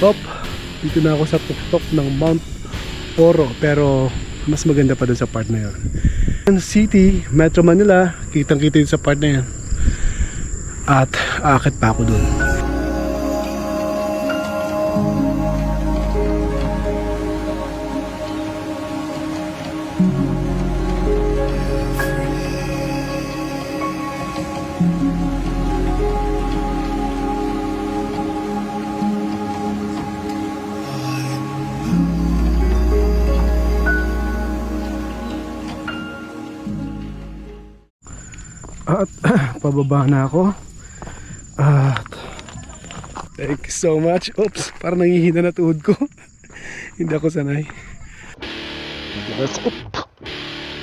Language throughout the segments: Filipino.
Hop, dito na ako sa tuktok ng Mount Oro, pero mas maganda pa doon sa part na yun. City, Metro Manila, kitang kita yun sa part na yan. At aakit pa ako doon. At pababa na ako. At thank you so much. Oops, parang nangihina na tuhod ko. Hindi ako sanay. Oop,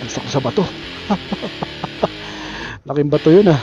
nagsak ko sa bato. Laking bato yun ah.